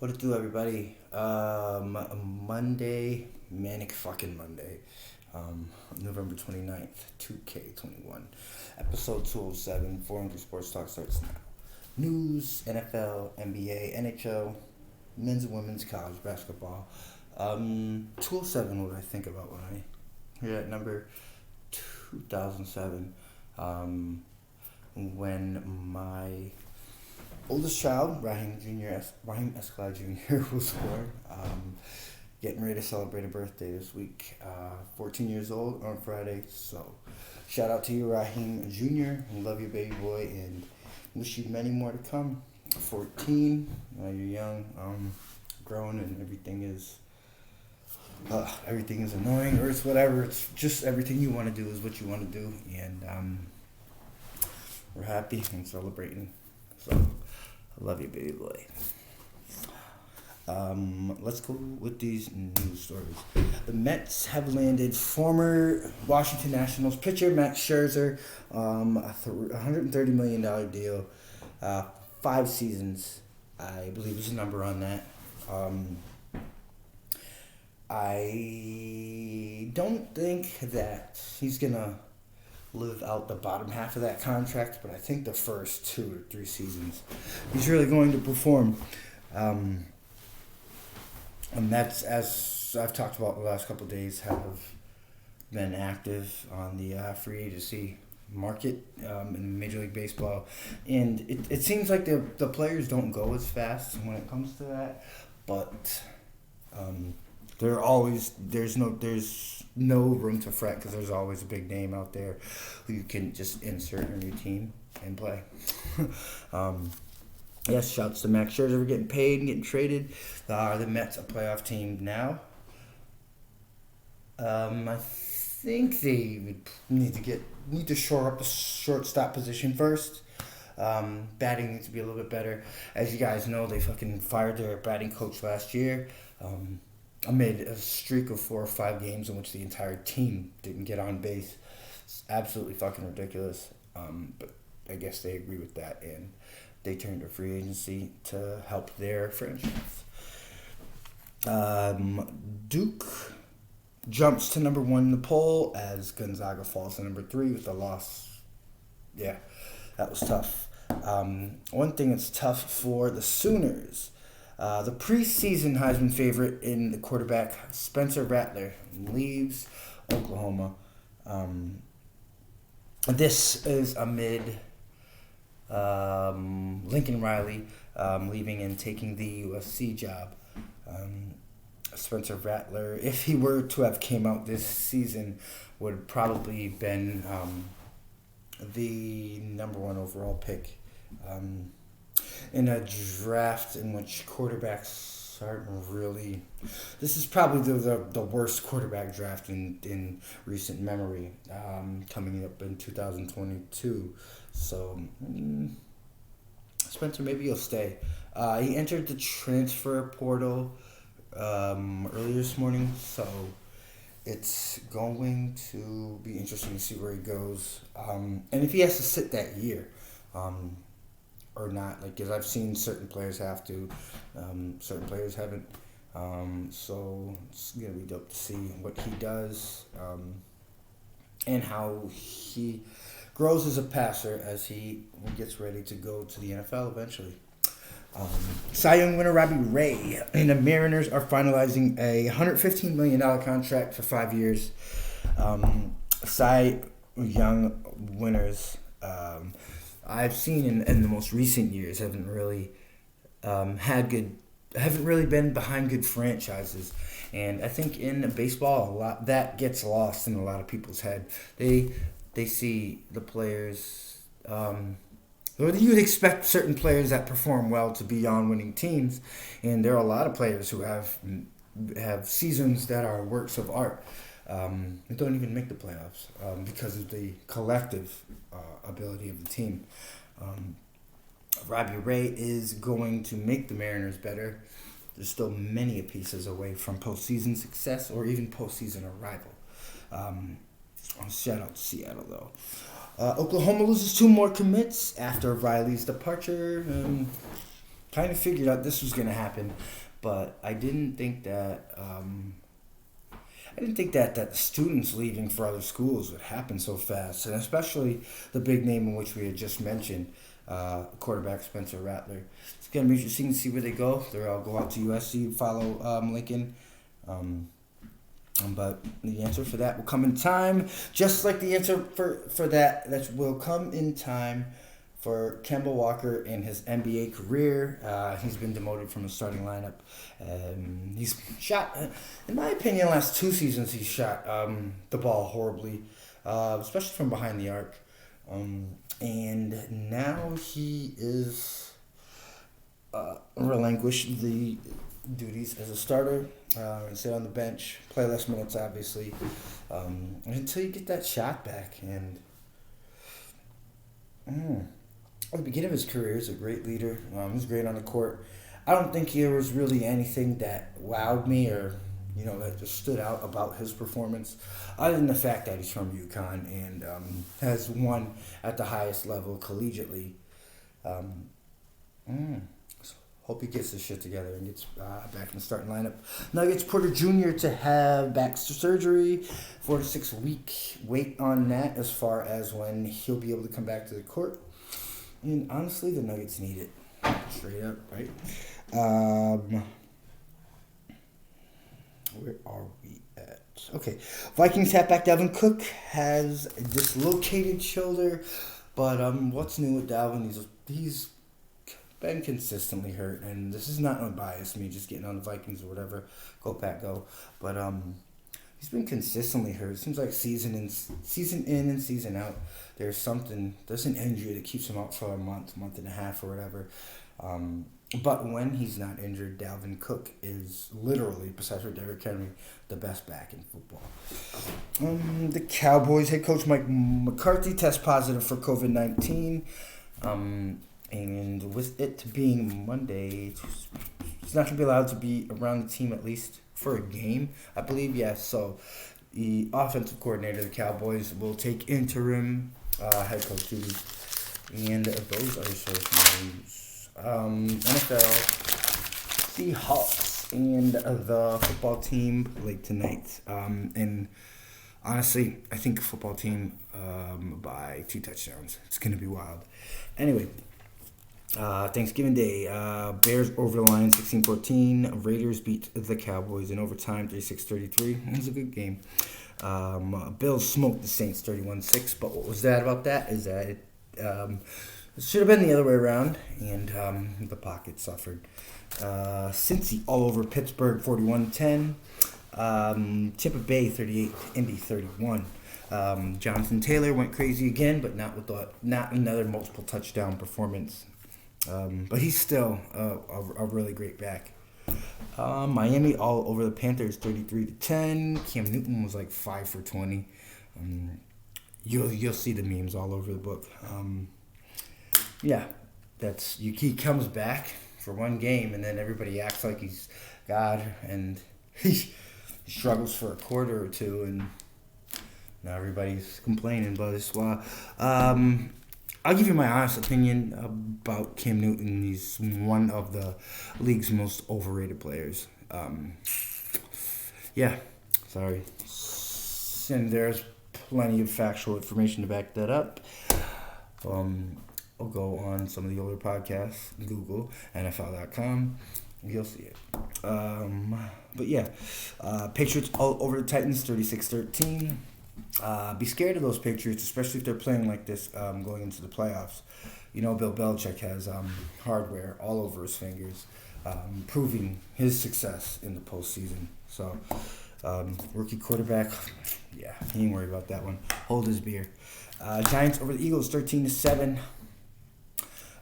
What it do, everybody? Monday, manic fucking Monday, November 29th, 2K21, episode 207, 400 Sports Talk starts now. News, NFL, NBA, NHL, men's and women's college basketball. 207, what do I think about when I hear that number? 2007, when my oldest child, Raheem Escalade Jr. was born. Getting ready to celebrate a birthday this week. 14 years old on Friday. So, shout out to you, Raheem Jr. Love you, baby boy, and wish you many more to come. 14, you're young, growing, and everything is annoying, or it's whatever. It's just everything you want to do is what you want to do, and we're happy and celebrating. So, I love you, baby boy. Let's go with these news stories. The Mets have landed former Washington Nationals pitcher Max Scherzer, $130 million deal, 5 seasons, I believe is the number on that. I don't think that he's gonna live out the bottom half of that contract, but I think the first 2 or 3 seasons he's really going to perform. Um, and that's, as I've talked about the last couple of days, have been active on the free agency market in Major League Baseball. And it seems like the players don't go as fast when it comes to that, but um, there's no room to fret because there's always a big name out there who you can just insert in your team and play. um, yes, shouts to Max Scherzer for getting paid and getting traded. The Mets a playoff team now. I think they would need to shore up the shortstop position first. Batting needs to be a little bit better. As you guys know, they fucking fired their batting coach last year. Amid a streak of 4 or 5 games in which the entire team didn't get on base. It's absolutely fucking ridiculous. But I guess they agree with that, and they turned to free agency to help their franchise. Duke jumps to number 1 in the poll as Gonzaga falls to number 3 with a loss. Yeah, that was tough. One thing that's tough for the Sooners. The preseason Heisman favorite in the quarterback, Spencer Rattler, leaves Oklahoma. This is amid Lincoln Riley leaving and taking the USC job. Spencer Rattler, if he were to have came out this season, would probably been the number 1 overall pick. In a draft in which quarterbacks aren't really. This is probably the worst quarterback draft in recent memory, coming up in 2022. So, Spencer, maybe he'll stay. He entered the transfer portal earlier this morning, so it's going to be interesting to see where he goes. And if he has to sit that year. Or not, like, because I've seen certain players have to, certain players haven't. So it's gonna be dope to see what he does, and how he grows as a passer as he gets ready to go to the NFL eventually. Cy Young winner Robbie Ray and the Mariners are finalizing a $115 million contract for 5 years. Cy Young winners. I've seen in the most recent years haven't really been behind good franchises, and I think in baseball a lot that gets lost in a lot of people's head. They see the players. You would expect certain players that perform well to be on winning teams, and there are a lot of players who have seasons that are works of art. They don't even make the playoffs because of the collective ability of the team. Robbie Ray is going to make the Mariners better. There's still many pieces away from postseason success or even postseason arrival. Shout out to Seattle, though. Oklahoma loses 2 more commits after Riley's departure. kind of figured out this was going to happen, but I didn't think that the students leaving for other schools would happen so fast, and especially the big name in which we had just mentioned, quarterback Spencer Rattler. It's going to be interesting to see where they go. They'll all go out to USC, follow Lincoln. But the answer for that will come in time, just like the answer for that will come in time for Kemba Walker in his NBA career. He's been demoted from the starting lineup. He's shot, in my opinion, last 2 seasons he's shot the ball horribly, especially from behind the arc. And now he is relinquished the duties as a starter and sit on the bench, play less minutes, obviously, until you get that shot back. And at the beginning of his career, he's a great leader. He's great on the court. I don't think there was really anything that wowed me or, that just stood out about his performance, other than the fact that he's from UConn and has won at the highest level collegiately. Hope he gets his shit together and gets back in the starting lineup. Nuggets Porter Jr. to have back surgery, 4 to 6 week wait on that as far as when he'll be able to come back to the court. And honestly, the Nuggets need it. Straight up, right? Where are we at? Okay. Vikings halfback Dalvin Cook has a dislocated shoulder. But what's new with Dalvin? He's been consistently hurt. And this is not unbiased, me just getting on the Vikings or whatever. Go Pack, go. But he's been consistently hurt. It seems like season in and season out, there's an injury that keeps him out for a month and a half or whatever. But when he's not injured, Dalvin Cook is literally, besides for Derrick Henry, the best back in football. The Cowboys head coach Mike McCarthy tests positive for COVID-19. And with it being Monday, he's not going to be allowed to be around the team at least for a game, I believe. Yeah, so the offensive coordinator of the Cowboys will take interim head coach duties. And those are source news. NFL, Seahawks, and the football team played tonight. And honestly, I think football team by 2 touchdowns. It's going to be wild. Anyway, Thanksgiving Day, Bears over the Lions 16-14. Raiders beat the Cowboys in overtime 36-33. It was a good game. Bills smoked the Saints 31-6. But what was bad about that is that it should have been the other way around, and the Pocket suffered. Cincy all over Pittsburgh 41-10. Tampa Bay 38, Indy 31. Jonathan Taylor went crazy again, but not another multiple touchdown performance. But he's still a really great back. Miami all over the Panthers 33-10. Cam Newton was like 5 for 20. You'll see the memes all over the book. Yeah, he comes back for one game, and then everybody acts like he's God, and he struggles for a quarter or two, and now everybody's complaining. But I'll give you my honest opinion about Cam Newton. He's one of the league's most overrated players. Yeah, sorry. And there's plenty of factual information to back that up. I'll go on some of the older podcasts, Google, NFL.com. You'll see it. But yeah, Patriots all over the Titans, 36-13. Be scared of those Patriots, especially if they're playing like this going into the playoffs. Bill Belichick has hardware all over his fingers, proving his success in the postseason. So, rookie quarterback, yeah, he ain't worried about that one. Hold his beer. Giants over the Eagles, 13-7.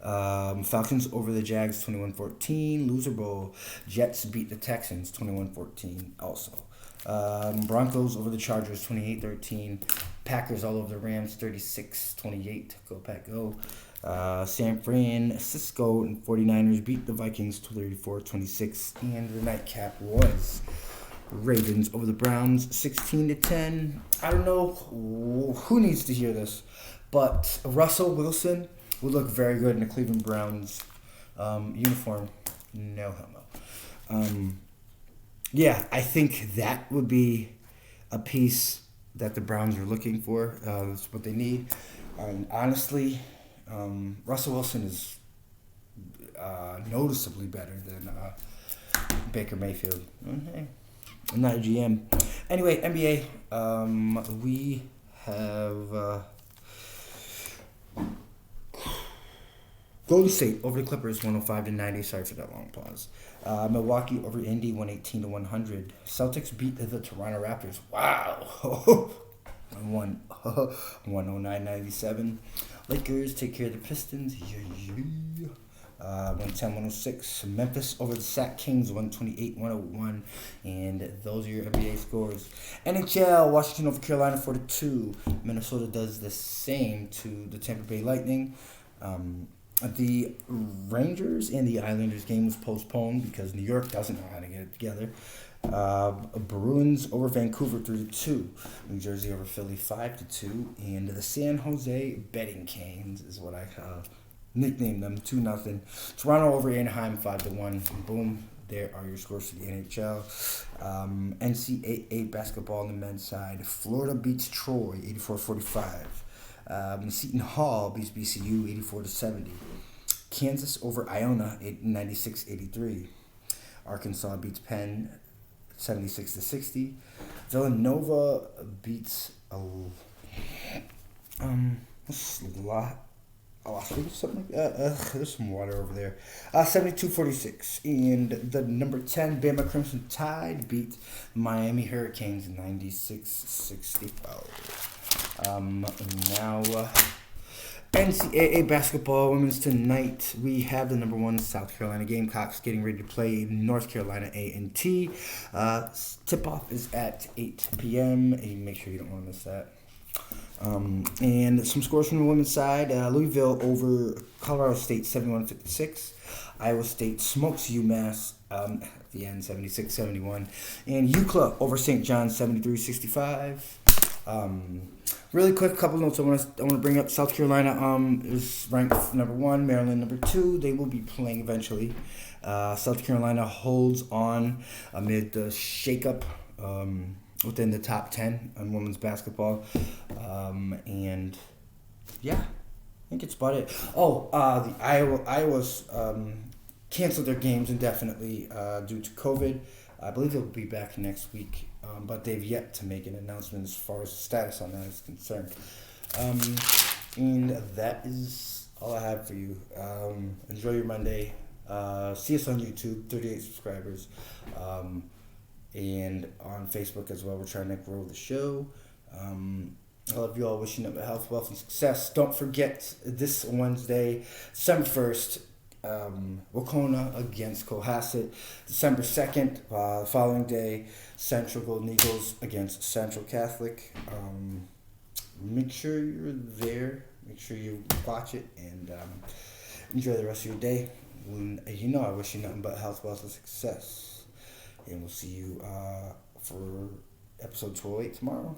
Falcons over the Jags, 21-14. Loser Bowl. Jets beat the Texans, 21-14 also. Broncos over the Chargers, 28-13. Packers all over the Rams, 36-28. Go Pack, go. San Francisco and 49ers beat the Vikings, 34-26. And the nightcap was Ravens over the Browns, 16-10. I don't know who needs to hear this, but Russell Wilson would look very good in the Cleveland Browns Uniform, no homo. Yeah, I think that would be a piece that the Browns are looking for. That's what they need. And honestly, Russell Wilson is noticeably better than Baker Mayfield. Okay. I'm not a GM. Anyway, NBA. We have Golden State over the Clippers, 105-90. Sorry for that long pause. Milwaukee over Indy, 118-100. Celtics beat the Toronto Raptors. Wow. 109-97. Lakers take care of the Pistons. 110-106. Memphis over the Sac Kings, 128-101. And those are your NBA scores. NHL, Washington over Carolina, 4-2. Minnesota does the same to the Tampa Bay Lightning. The Rangers and the Islanders game was postponed because New York doesn't know how to get it together. Bruins over Vancouver 3-2. New Jersey over Philly 5-2. And the San Jose Betting Canes is what I nicknamed them, 2-0. Toronto over Anaheim 5-1. Boom. There are your scores for the NHL. NCAA basketball on the men's side. Florida beats Troy 84-45. Seton Hall beats BCU 84-70. Kansas over Iona 96-83. Arkansas beats Penn 76-60. Villanova beats something like that. There's some water over there. 72-46. And the number 10 Bama Crimson Tide beat Miami Hurricanes 96-64. Now, NCAA basketball women's tonight. We have the number 1 South Carolina Gamecocks getting ready to play North Carolina A&T. Tip-off is at 8 p.m. And make sure you don't want to miss that. And some scores from the women's side. Louisville over Colorado State 71-56. Iowa State smokes UMass at the end 76-71. And UCLA over St. John's 73-65. Really quick, couple notes I want to bring up. South Carolina is ranked number 1, Maryland number 2. They will be playing eventually. South Carolina holds on amid the shakeup within the top 10 on women's basketball. And yeah, I think it's about it. The Iowa's canceled their games indefinitely due to COVID. I believe they'll be back next week, but they've yet to make an announcement as far as the status on that is concerned. And that is all I have for you. Enjoy your Monday. See us on YouTube, 38 subscribers, and on Facebook as well. We're trying to grow the show. I love you all. Wishing you health, wealth, and success. Don't forget this Wednesday, December 1st, Wacona against Cohasset. December 2nd, the following day, Central Golden Eagles against Central Catholic. Make sure you're there. Make sure you watch it and enjoy the rest of your day. I wish you nothing but health, wealth, and success. And we'll see you for episode 208 tomorrow.